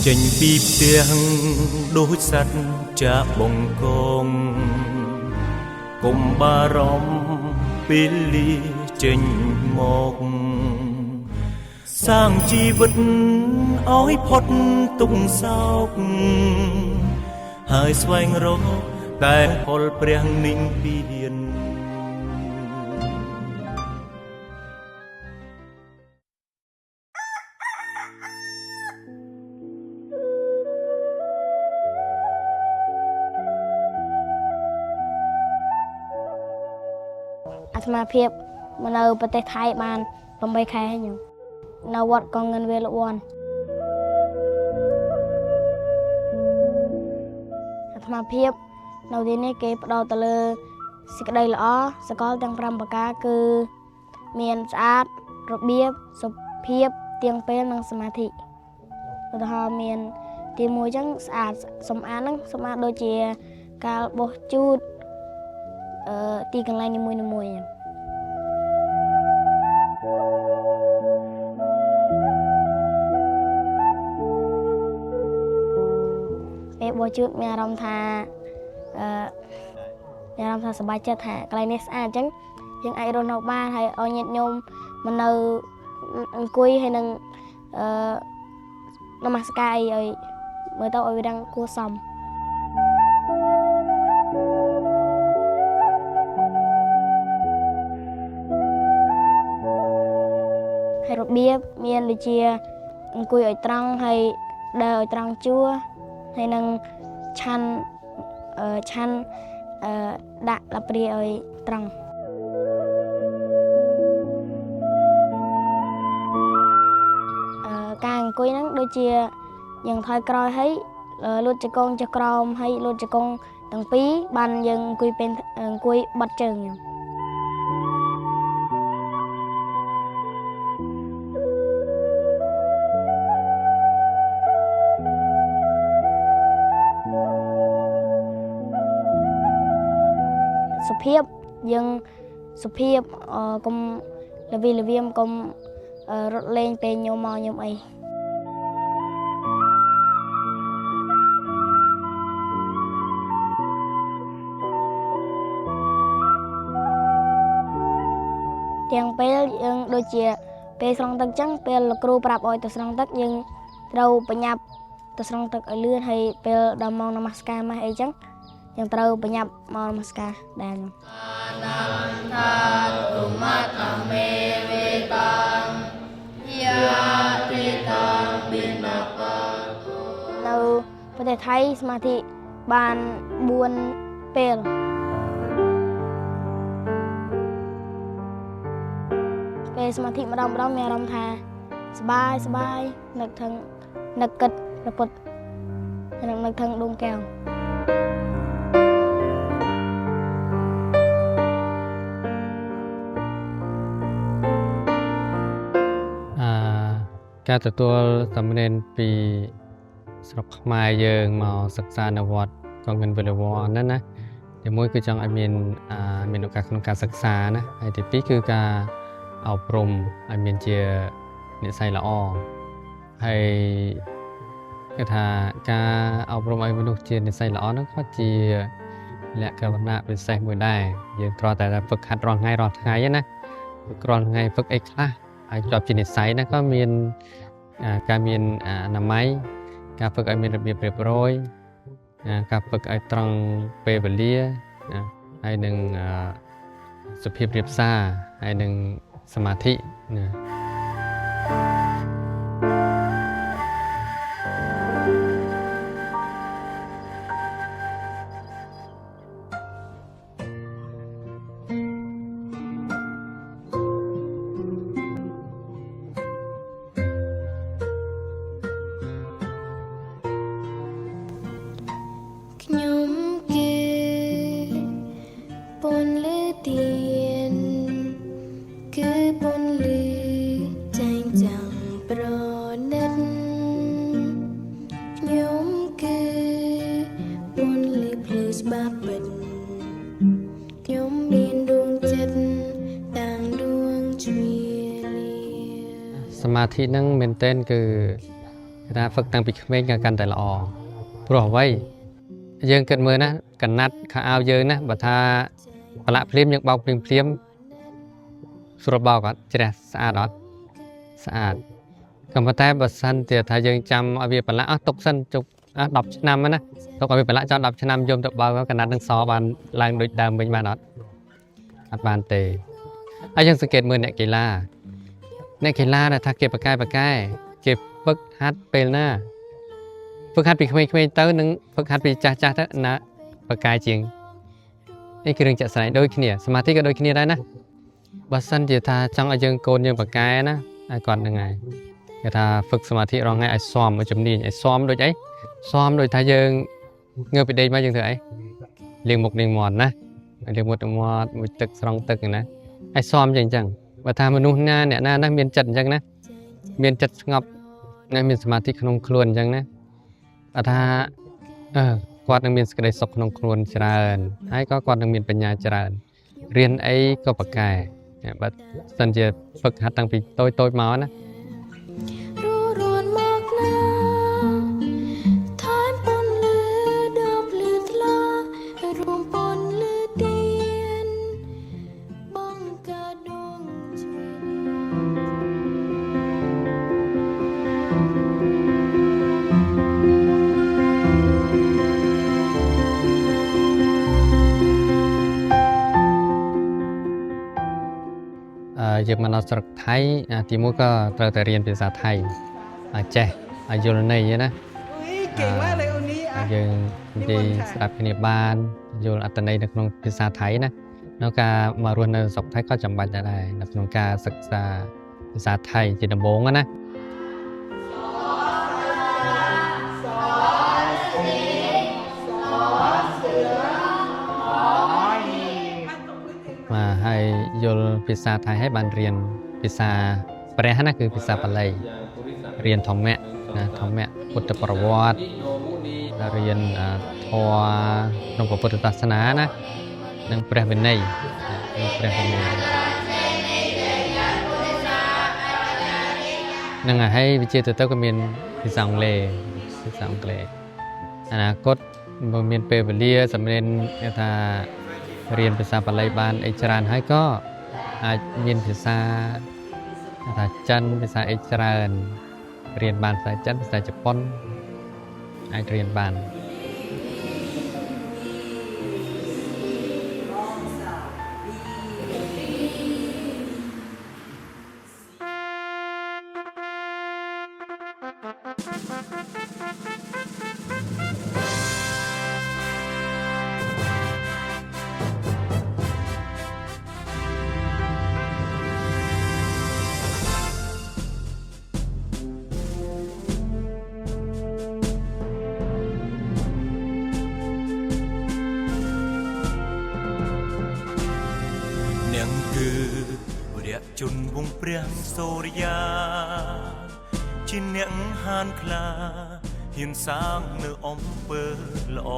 ចេញពីផ្ទះដូចសត្វចាបងកងកុំបារម្ភពេលលាចេញមកសាងជីវិតឲ្យផុតទុក្ខសោកហើយស្វែងរកតែផលព្រះនិព្វានអាត្មាភាពមកនៅប្រទេសថៃបាន8ខែហើយខ្ញុំនៅវត្តកងงินវេលវ័នអាត្មាភាពនៅទីនេះគេផ្ដោតទៅលើសេចក្តីល្អសកលទាំង5ប្រការគឺមានស្អាតរបៀបសុភាពទៀងពេលនិងសមាធិឧទាហរណ៍មានទី1អញ្ចឹងស្អាតសម្អាតហ្នឹងសម្អាតដូចជាការបោះជូតទីកន្លែងនីមួយៗពេលបោះជូតមានអារម្មណ៍ថាសប្បាយចិត្តថាកន្លែងនេះស្អាតអញ្ចឹងយើងអាចរស់នៅបានហើយឲ្យញាតិញោមមកនៅអង្គុយហើយនឹងនមស្ការអីឲ្យមើលទៅឲ្យវាដឹងគួរសមហើយរបៀបមានដូចជាអង្គុយឲ្យត្រង់ហើយដើរឲ្យត្រង់ជួរហើយនឹងឆាន់ដាក់ឡាព្រាឲ្យត្រង់ការអង្គុយហ្នឹងដូចជាយើងថយក្រោយហើយលូតជង្គង់ចុះក្រោមហើយលូតជង្គង់ទាំងពីរបានយើងអង្គុយបត់ជើងខ្ញុំសុភាពយើងសុភាពកុំលវីលវៀមកុំរត់លេងពេលញោមមកញោមអីទាំងពេលយើងដូចជាពេលស្រង់ទឹកចឹងពេលលោកគ្រូប្រាប់ឲ្យទៅស្រង់ទឹកយើងត្រូវបញ្ញាប់ទៅស្រង់ទឹកឲ្យលឿនហើយពេលដល់ម៉ោងនមស្ការម៉េះអីចឹងយើងត្រូវបញ្ញាប់មកនមស្ការដែរនៅប្រទេសថៃសមាធិបាន4ពេលពេលសមាធិម្ដងមានអារម្មណ៍ថាសប្បាយនឹកគិតព្រះពុទ្ធនិងនឹកថឹងដួងកែវការទទួលសាមណេរពីស្រុកខ្មែរយើងមកសិក្សានៅវត្តកងงินវេលវ័នហ្នឹងណាទីមួយគឺចង់ឲ្យមានឱកាសក្នុងការសិក្សាណាហើយទីពីរគឺការអប់រំឲ្យមានជានិស្ស័យល្អហើយគឺថាការអប់រំឲ្យមនុស្សជានិស្ស័យល្អហ្នឹងក៏ជាលក្ខណៈពិសេសមួយដែរយើងគ្រាន់តែហ្វឹកហាត់រាល់ថ្ងៃណាគ្រាន់ថ្ងៃហ្វឹកអីខ្លះហើយជាប់ជានិស្ស័យណាក៏មានការមានអនាម័យការฝึกឲ្យមានរបៀបរៀបរយការฝึกឲ្យត្រង់ពេលវេលាហើយនឹងសុភាពរាបសារហើយនឹងសមាធិណាសមាធិហ្នឹងមែនទែនគឺ ថាហ្វឹកតាំងពីក្មេងកាន់តែល្អព្រោះអ្វីយើងគិតមើលណាកណាត់ខោអាវយើងណាបើថាប្រឡាក់ភ្លាមយើងបោកភ្លាមស្រួលបោកអត់ជ្រះស្អាតអត់ស្អាតក៏ប៉ុន្តែបើសិនជាថាយើងចាំឲ្យវាប្រឡាក់អស់ទុកសិនជុក10ឆ្នាំណាទុកឲ្យវាប្រឡាក់ចោល10ឆ្នាំយកទៅបោកកណាត់នឹងសបានឡើងដូចដើមវិញបានអត់បានទេហើយយើងសង្កេតមើលអ្នកកីឡាដែលថាគេបកែគេហ្វឹកហាត់ពេលណាហ្វឹកហាត់ពីក្មេងៗទៅនឹងហ្វឹកហាត់ពីចាស់ទៅណាបកែជាងនេះគឺរឿងចាក់ស្ដែងដូចគ្នាសមាធិក៏ដូចគ្នាដែរណាបើសិនជាថាចង់ឲ្យយើងកូនយើងបកែណាឲ្យគាត់ហ្នឹងហើយគេថាហ្វឹកសមាធិរងថ្ងៃឲ្យសមឲ្យជំនាញឲ្យសមដូចអីសមដូចថាយើងងើបពីដេកមកយើងធ្វើអីលាងមុខលាងមាត់ណាលាងមុខមាត់មួយទឹកស្រង់ទឹកណាឲ្យសមចឹងបើថាមនុស្សណាអ្នកណាមានចិត្តអញ្ចឹងណាមានចិត្តស្ងប់ណាមានសមាធិក្នុងខ្លួនអញ្ចឹងណាបើថាគាត់នឹងមានសេចក្តីសុខក្នុងខ្លួនច្រើនហើយក៏គាត់នឹងមានបញ្ញាច្រើនរៀនអីក៏ប្រកែបើសិនជាហ្វឹកហាត់តាំងពីតូចមកណាយើងមកដល់ស្រុកថៃទីមួយក៏ត្រូវតែរៀនភាសាថៃចេះយល់ន័យណាយើងនិយាយស្ដាប់គ្នាបានយល់អត្ថន័យនៅក្នុងភាសាថៃណានៅការមករស់នៅស្រុកថៃក៏ចាំបាច់ដែរនៅក្នុងការសិក្សាភាសាថៃជាដំបូងណាហើយយល់ភាសាថៃឲ្យបានរៀនភាសាព្រះណាគឺភាសាបាលីរៀនធម្មៈពុទ្ធប្រវត្តិរៀនធម៌ក្នុងពុទ្ធសាសនាណានិងព្រះវិន័យនឹងហើយវិជាទៅក៏មានភាសាអង់គ្លេសអនាគតបើមានពេលវេលាសម្រាប់គេថារៀនភាសាបាលីបានអីច្រើនហើយក៏អាចមានភាសាថាចិនភាសាអីច្រើនរៀនបានភាសាចិនភាសាជប៉ុនអាចរៀនបាន ជន់វងព្រះសូរិយាជាអ្នកហានខ្លាហ៊ានសាងនៅអំពើល្អ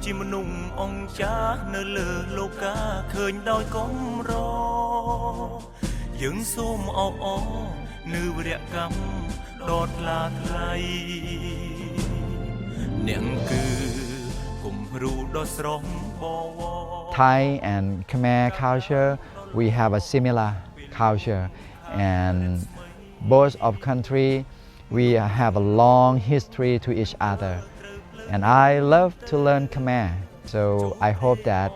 ជាមនុស្សអង្គចាស់នៅលើលោកាឃើញដោយកំរយើងសូមអបអរនៅវរកម្មដ៏ថ្លាថ្លៃអ្នកគឺគំរូដ៏ស្រស់បវរ Thai and Khmer culture, we have a similar culture, and both of country we have a long history to each other. And I love to learn Khmer, so I hope that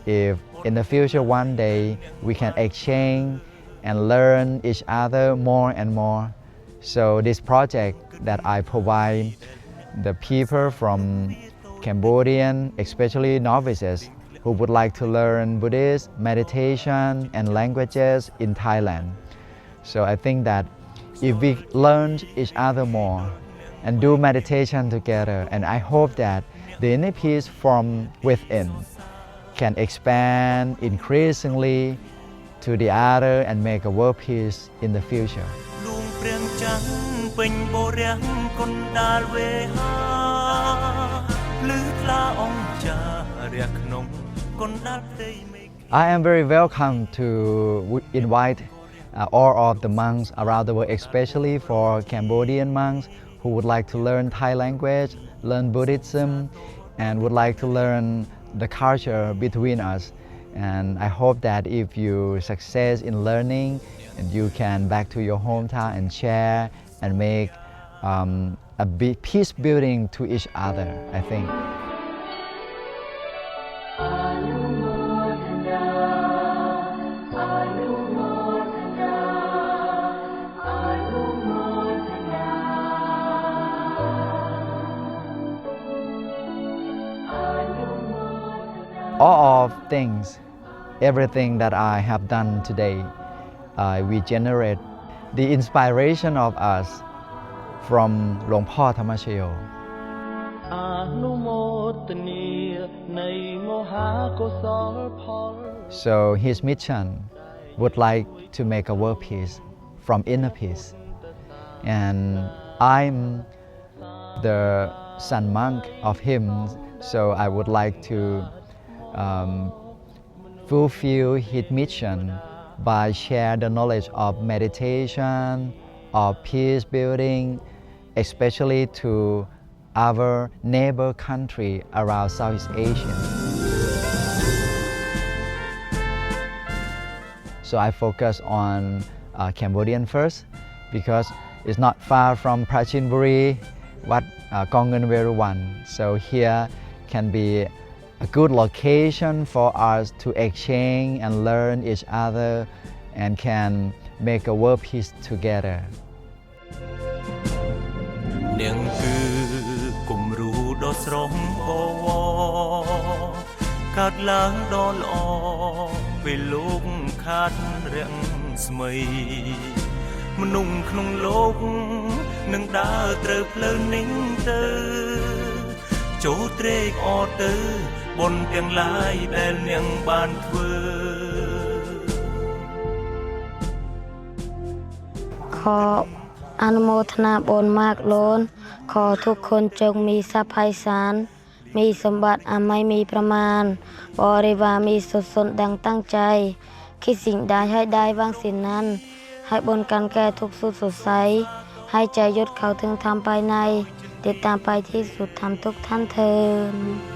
if in the future one day we can exchange and learn each other more and more. So this project that I provide the people from Cambodian, especially novices, who would like to learn Buddhist meditation and languages in Thailand. So I think that if we learn each other more and do meditation together, and I hope that the inner peace from within can expand increasingly to the other and make a world peace in the future. រះក្នុងកណ្ដាលផ្ទៃមេឃ I am very welcome to invite all of the monks around the world, especially for Cambodian monks who would like to learn Thai language, learn Buddhism, and would like to learn the culture between us. And I hope that if you success in learning, and you can back to your hometown and share and make a big peace building to each other, I think. All of things, everything that I have done today, we generate the inspiration of us from Luangพ่อ Thammachayo. So his mission would like to make a world peace from inner peace. And I'm the son monk of him, so I would like to fulfill his mission by share the knowledge of meditation, of peace building, especially to our neighbor country around Southeast Asia. So I focus on Cambodian first because it's not far from Prachinburi, Wat Kong Ngen Veruwan. So here can be a good location for us to exchange and learn each other and can make a world peace together. នាងគឺគំរូដ៏ស្រស់បវរកើតឡើងដ៏ល្អពេលលោកខាត់រាំងស្មីមនុស្សក្នុងលោកនឹងដើរត្រូវផ្លូវនេះទៅចូលត្រេកអរទៅបុណ្យទាំងឡាយដែលនាងបានធ្វើ ขออนุโมทนาบุญมากล้นขอทุกคนจงมีทรัพย์ไพศาลมีสมบัติอันไม่มีประมาณบริวารมีสุดสนดังตั้งใจคิดสิ่งใดให้ได้วางสิ่งนั้นให้บนกันแก้ทุกสุดสดใสให้ใจยศเขาถึงทำภายในติดตามไปที่สุดทำทุกท่านเทิน